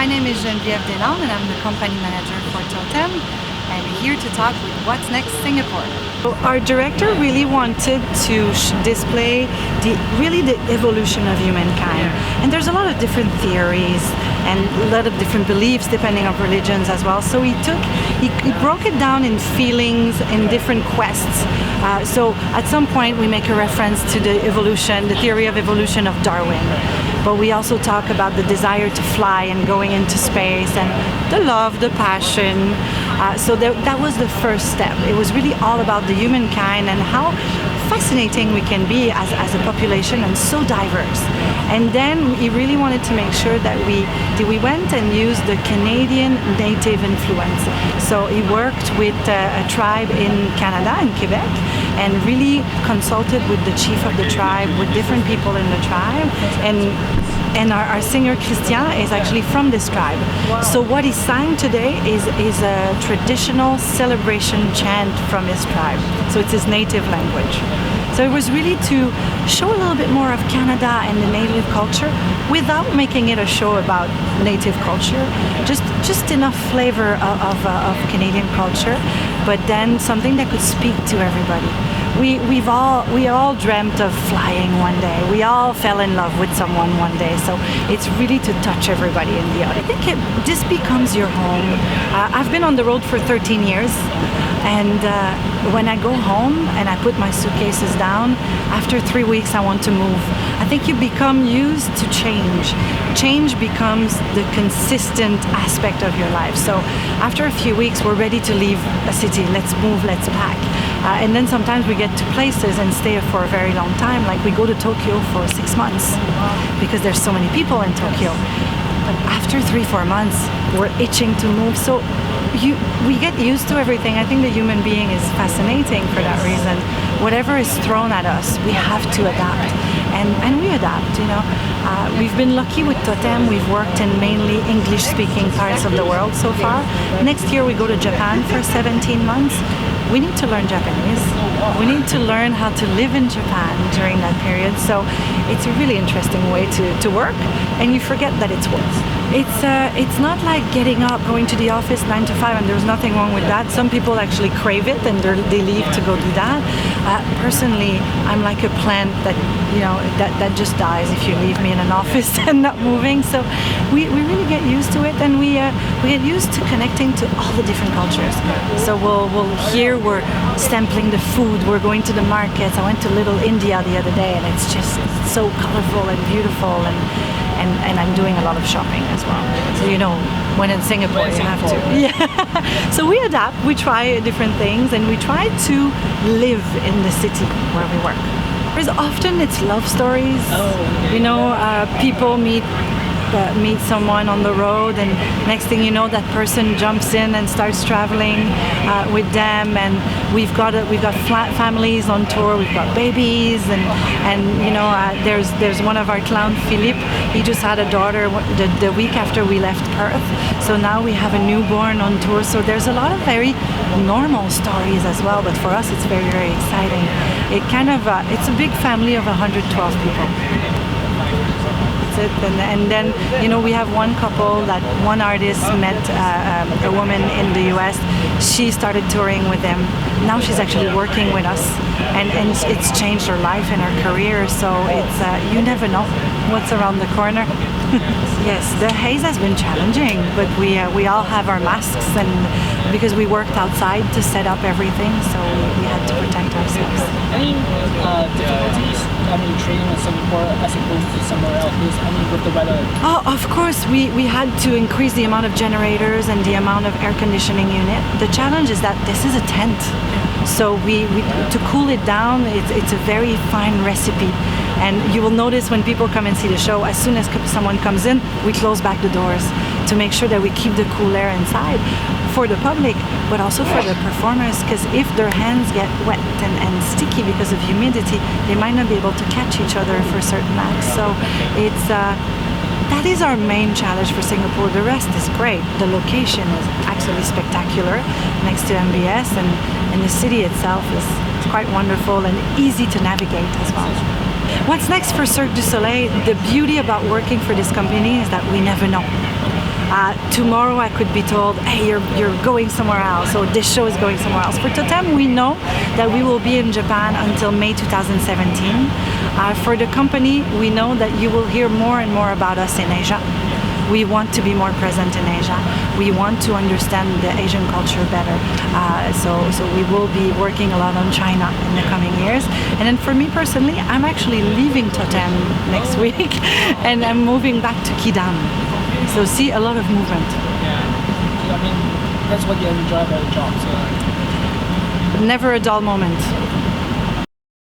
My name is Genevieve Deslandes and I'm the company manager for TOTEM and here to talk with What's Next Singapore. So our director really wanted to display the evolution of humankind. And there's a lot of different theories and a lot of different beliefs depending on religions as well. So he broke it down in feelings and different quests. So at some point we make a reference to the theory of evolution of Darwin. But we also talk about the desire to fly and going into space and the love, the passion. So that was the first step. It was really all about the humankind and how fascinating we can be as a population and so diverse. And then he really wanted to make sure that we went and used the Canadian native influence. So he worked with a tribe in Canada, in Quebec, and really consulted with the chief of the tribe, with different people in the tribe. And our singer Christian is actually from this tribe. So what he sang today is a traditional celebration chant from his tribe. So it's his native language. So it was really to show a little bit more of Canada and the native culture without making it a show about native culture. Just enough flavor of Canadian culture, but then something that could speak to everybody. We all dreamt of flying one day. We all fell in love with someone one day. So it's really to touch everybody in the audience. I think this becomes your home. I've been on the road for 13 years. And when I go home and I put my suitcases down, after 3 weeks I want to move. I think you become used to change. Change becomes the consistent aspect of your life. So after a few weeks we're ready to leave a city. Let's move, let's pack. And then sometimes we get to places and stay for a very long time. Like we go to Tokyo for 6 months because there's so many people in Tokyo. But after 3-4 months we're itching to move. So we get used to everything. I think the human being is fascinating for that reason. Whatever is thrown at us, we have to adapt. And we adapt, you know. We've been lucky with TOTEM. We've worked in mainly English-speaking parts of the world so far. Next year we go to Japan for 17 months. We need to learn Japanese. We need to learn how to live in Japan during that period. So it's a really interesting way to work, and you forget that it's work. It's not like getting up, going to the office 9 to 5, and there's nothing wrong with that. Some people actually crave it and they leave to go do that. Personally, I'm like a plant that that just dies if you leave me in an office and not moving. So we really get used to it, and we get used to connecting to all the different cultures. So we're sampling the food. We're going to the markets. I went to Little India the other day, and it's just so colorful and beautiful, and I'm doing a lot of shopping as well. So when in Singapore you have to. Yeah. So we adapt, we try different things, and we try to live in the city where we work. Because often it's love stories. People meet someone on the road, and next thing you know, that person jumps in and starts traveling with them. And we've got families on tour. We've got babies, and there's one of our clowns, Philippe. He just had a daughter the week after we left Perth. So now we have a newborn on tour. So there's a lot of very normal stories as well. But for us, it's very, very exciting. It's a big family of 112 people. And then we have one couple that one artist met a woman in the US. She started touring with them. Now she's actually working with us, and it's changed her life and her career. So it's you never know what's around the corner. Yes, the haze has been challenging, but we all have our masks, and because we worked outside to set up everything, so we had to protect ourselves. Any difficulties training in Singapore as opposed to somewhere else? With the weather? Oh, of course, we had to increase the amount of generators and the amount of air conditioning unit. The challenge is that this is a tent, so we to cool it down, it's a very fine recipe. And you will notice when people come and see the show, as soon as someone comes in, we close back the doors to make sure that we keep the cool air inside for the public, but also for the performers, because if their hands get wet and sticky because of humidity, they might not be able to catch each other for certain acts. So that is our main challenge for Singapore. The rest is great. The location is actually spectacular next to MBS, and the city itself is quite wonderful and easy to navigate as well. What's next for Cirque Du Soleil? The beauty about working for this company is that we never know. Tomorrow I could be told, hey, you're going somewhere else, or this show is going somewhere else. For TOTEM, we know that we will be in Japan until May 2017. For the company, we know that you will hear more and more about us in Asia. We want to be more present in Asia. We want to understand the Asian culture better. So we will be working a lot on China in the coming years. And then for me personally, I'm actually leaving TOTEM next week and I'm moving back to Kidam. So see a lot of movement. Yeah. I mean, that's what you enjoy about the job. So. Never a dull moment.